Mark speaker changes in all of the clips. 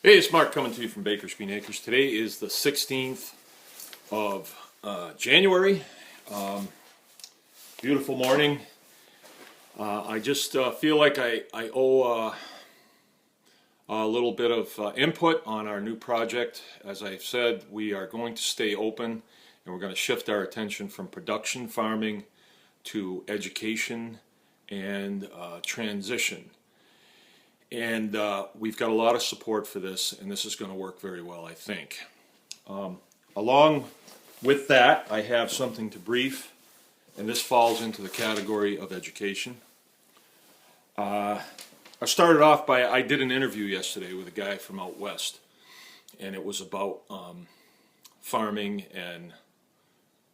Speaker 1: Hey, it's Mark coming to you from Baker's Green Acres. Today is the 16th of January. Beautiful morning. I just feel like I owe a little bit of input on our new project. As I've said, we are going to stay open and we're going to shift our attention from production farming to education and transition. And we've got a lot of support for this, and this is going to work very well, I think. Along with that, I have something to brief, and this falls into the category of education. I started off by, I did an interview yesterday with a guy from out west, and it was about farming and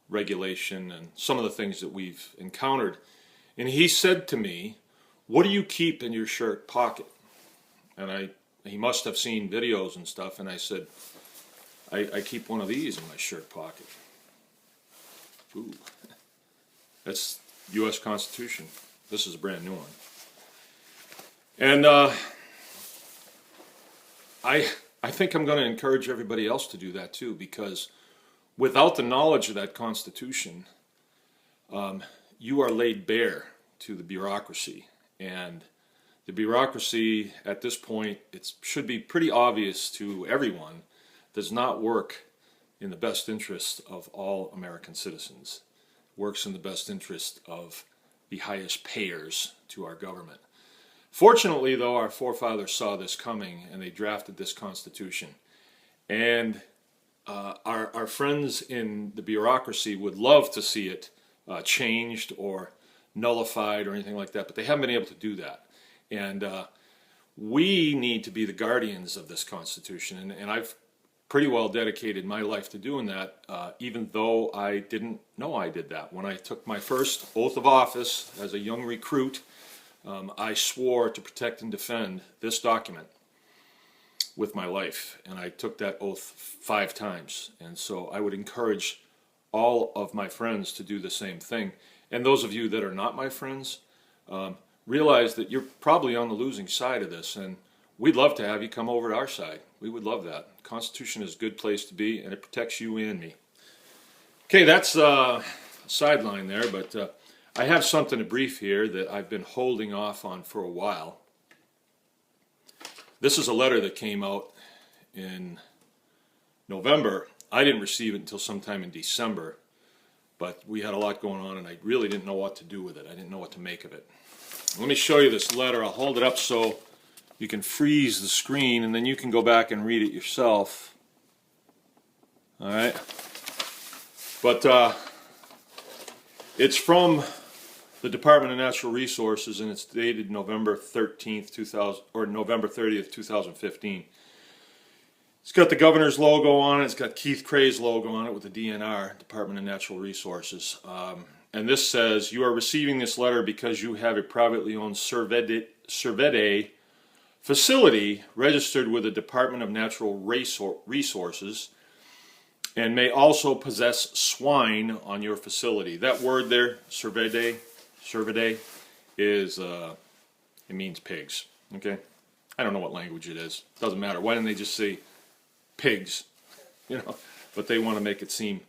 Speaker 1: regulation and some of the things that we've encountered. And he said to me, "What do you keep in your shirt pocket?" And he must have seen videos and stuff, and I said, I keep one of these in my shirt pocket. Ooh, that's U.S. Constitution. This is a brand new one. And I think I'm going to encourage everybody else to do that too, because without the knowledge of that Constitution, you are laid bare to the bureaucracy. And the bureaucracy at this point, it should be pretty obvious to everyone, does not work in the best interest of all American citizens. Works in the best interest of the highest payers to our government. Fortunately, though, our forefathers saw this coming and they drafted this Constitution. And our friends in the bureaucracy would love to see it changed or nullified or anything like that, but they haven't been able to do that. And we need to be the guardians of this Constitution, and I've pretty well dedicated my life to doing that, even though I didn't know I did that. When I took my first oath of office as a young recruit, I swore to protect and defend this document with my life, and I took that oath 5 times. And so I would encourage all of my friends to do the same thing. And those of you that are not my friends, realize that you're probably on the losing side of this, and we'd love to have you come over to our side. We would love that. The Constitution is a good place to be, and it protects you and me. Okay, that's a sideline there, but I have something to brief here that I've been holding off on for a while. This is a letter that came out in November. I didn't receive it until sometime in December, but we had a lot going on, and I really didn't know what to do with it. I didn't know what to make of it. Let me show you this letter. I'll hold it up so you can freeze the screen, and then you can go back and read it yourself. All right. But it's from the Department of Natural Resources, and it's dated November 13th, 2000, or November 30th, 2015. It's got the governor's logo on it. It's got Keith Cray's logo on it with the DNR, Department of Natural Resources. And this says, "You are receiving this letter because you have a privately owned Cervede facility registered with the Department of Natural Resources and may also possess swine on your facility." That word there, Cervede, is, it means pigs, okay? I don't know what language it is. Doesn't matter. Why didn't they just say pigs? You know, but they want to make it seem,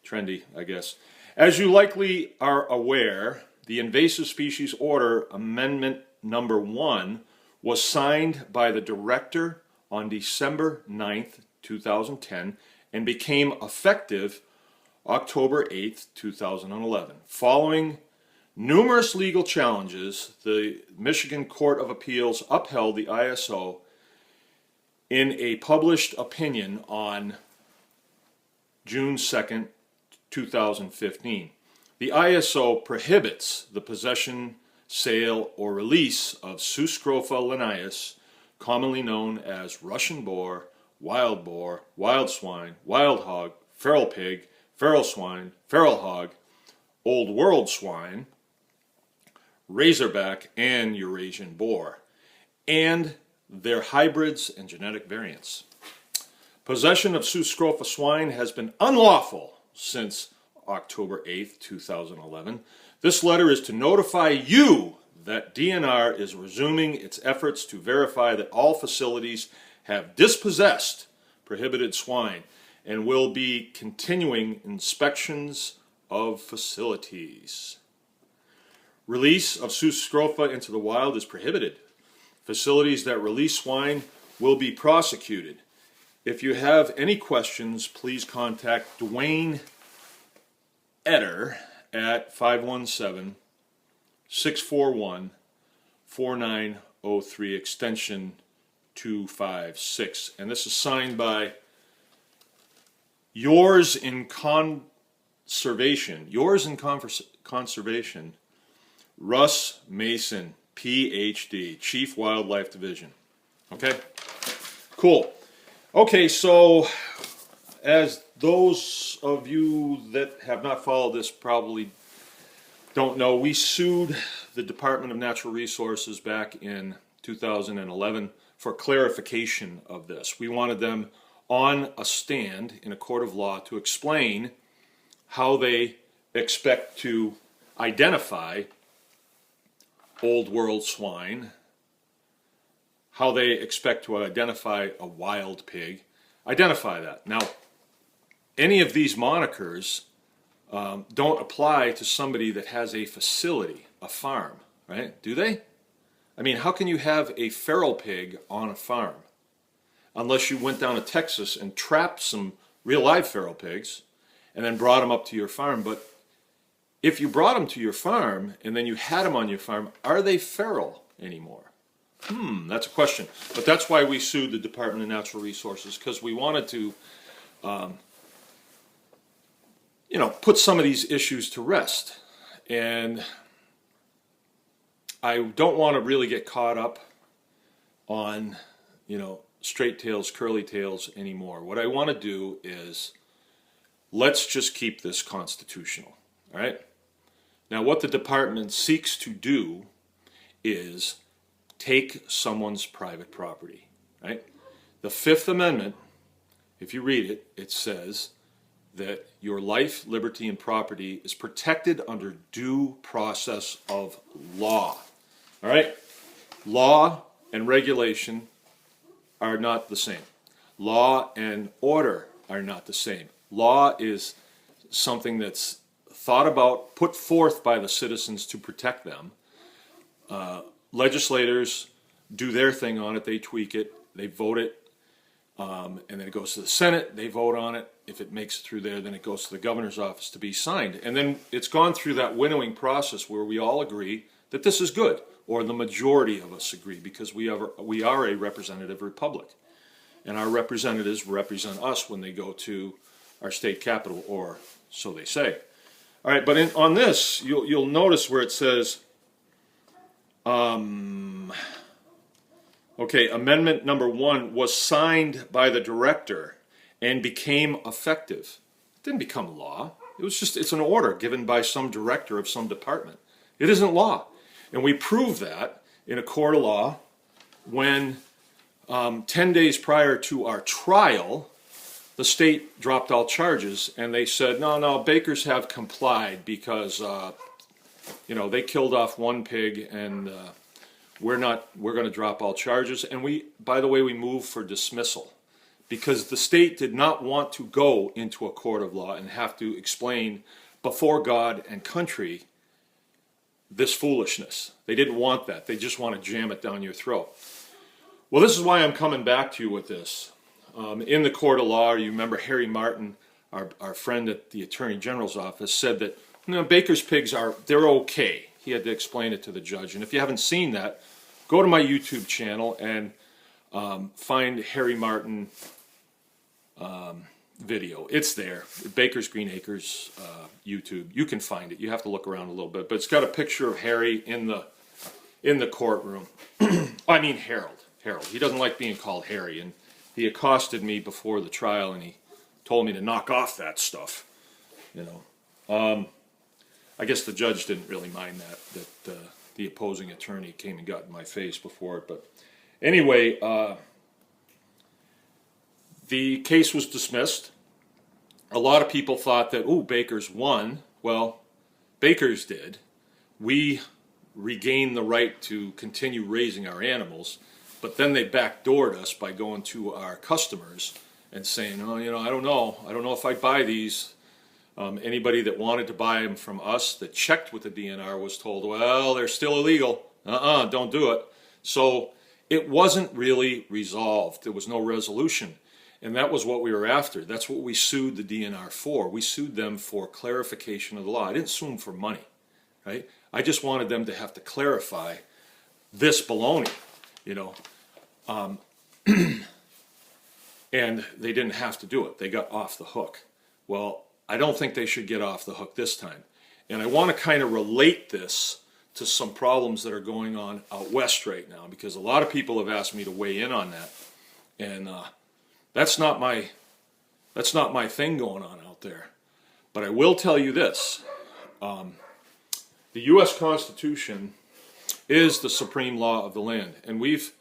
Speaker 1: trendy, I guess. As you likely are aware, the Invasive Species Order Amendment Number 1 was signed by the Director on December 9th, 2010 and became effective October 8th, 2011. Following numerous legal challenges, the Michigan Court of Appeals upheld the ISO in a published opinion on June 2nd, 2015. The ISO prohibits the possession, sale, or release of Suscrofa linnaeus, commonly known as Russian boar, wild swine, wild hog, feral pig, feral swine, feral hog, old world swine, razorback, and Eurasian boar, and their hybrids and genetic variants. Possession of Suscrofa swine has been unlawful since October 8th, 2011. This letter is to notify you that DNR is resuming its efforts to verify that all facilities have dispossessed prohibited swine and will be continuing inspections of facilities. Release of Sus scrofa into the wild is prohibited. Facilities that release swine will be prosecuted. If you have any questions, please contact Dwayne Etter at 517-641-4903, extension 256. And this is signed by Yours in Conservation, Russ Mason, PhD, Chief Wildlife Division. Okay? Cool. Okay, so as those of you that have not followed this probably don't know, we sued the Department of Natural Resources back in 2011 for clarification of this. We wanted them on a stand in a court of law to explain how they expect to identify old world swine, how they expect to identify a wild pig, identify that. Now, any of these monikers don't apply to somebody that has a facility, a farm, right? Do they? I mean, how can you have a feral pig on a farm? Unless you went down to Texas and trapped some real live feral pigs and then brought them up to your farm. But if you brought them to your farm and then you had them on your farm, are they feral anymore? That's a question. But that's why we sued the Department of Natural Resources, because we wanted to put some of these issues to rest. And I don't want to really get caught up on, straight tails, curly tails anymore. What I want to do is let's just keep this constitutional, all right? Now, what the department seeks to do is take someone's private property, right? The Fifth Amendment, if you read it, it says that your life, liberty, and property is protected under due process of law. All right? Law and regulation are not the same. Law and order are not the same. Law is something that's thought about, put forth by the citizens to protect them. Legislators do their thing on it. They tweak it. They vote it. And then it goes to the Senate. They vote on it. If it makes it through there, then it goes to the governor's office to be signed. And then it's gone through that winnowing process where we all agree that this is good, or the majority of us agree, because we are a representative republic. And our representatives represent us when they go to our state capital, or so they say. All right, but on this, you'll notice where it says, Amendment number 1 was signed by the director and became effective. It didn't become law. It's an order given by some director of some department. It isn't law. And we proved that in a court of law when 10 days prior to our trial, the state dropped all charges and they said, no, bakers have complied because, they killed off one pig and we're going to drop all charges. And by the way, we moved for dismissal because the state did not want to go into a court of law and have to explain before God and country this foolishness. They didn't want that. They just want to jam it down your throat. Well, this is why I'm coming back to you with this. In the court of law, you remember Harry Martin, our friend at the Attorney General's office, said that baker's pigs they're okay. He had to explain it to the judge. And if you haven't seen that, go to my YouTube channel and find Harry Martin video. It's there. Baker's Green Acres YouTube. You can find it. You have to look around a little bit, but it's got a picture of Harry in the courtroom. I mean Harold. He doesn't like being called Harry, and he accosted me before the trial, and he told me to knock off that stuff. I guess the judge didn't really mind that the opposing attorney came and got in my face before it. But anyway, the case was dismissed. A lot of people thought that, Bakers won. Well, Bakers did. We regain the right to continue raising our animals, but then they backdoored us by going to our customers and saying, oh, I don't know if I'd buy these. Anybody that wanted to buy them from us that checked with the DNR was told, well, they're still illegal. Don't do it. So it wasn't really resolved. There was no resolution. And that was what we were after. That's what we sued the DNR for. We sued them for clarification of the law. I didn't sue them for money, right? I just wanted them to have to clarify this baloney, and they didn't have to do it. They got off the hook. Well, I don't think they should get off the hook this time. And I want to kind of relate this to some problems that are going on out west right now, because a lot of people have asked me to weigh in on that. And that's not my thing going on out there. But I will tell you this. The U.S. Constitution is the supreme law of the land. And we've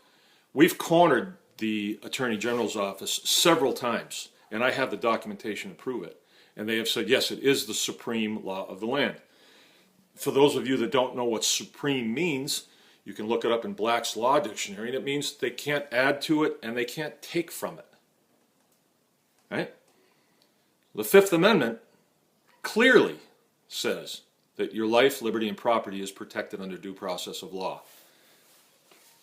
Speaker 1: cornered the Attorney General's office several times. And I have the documentation to prove it. And they have said, yes, it is the supreme law of the land. For those of you that don't know what supreme means, you can look it up in Black's Law Dictionary, and it means they can't add to it and they can't take from it. Right? The Fifth Amendment clearly says that your life, liberty, and property is protected under due process of law.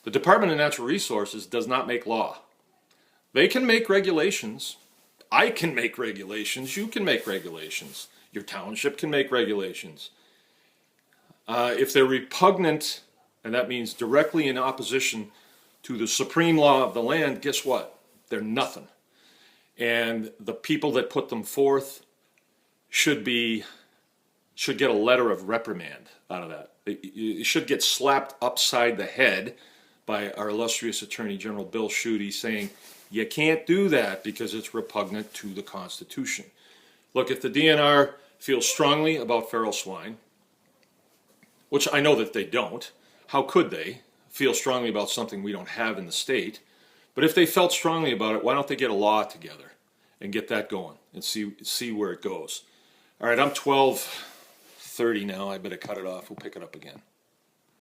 Speaker 1: The Department of Natural Resources does not make law. They can make regulations. I can make regulations. You can make regulations. Your township can make regulations. If they're repugnant, and that means directly in opposition to the supreme law of the land, guess what? They're nothing. And the people that put them forth should get a letter of reprimand out of that. It should get slapped upside the head by our illustrious Attorney General Bill Schuette saying, you can't do that because it's repugnant to the Constitution. Look, if the DNR feels strongly about feral swine, which I know that they don't, how could they feel strongly about something we don't have in the state? But if they felt strongly about it, why don't they get a law together and get that going and see where it goes? All right, I'm 12:30 now. I better cut it off. We'll pick it up again.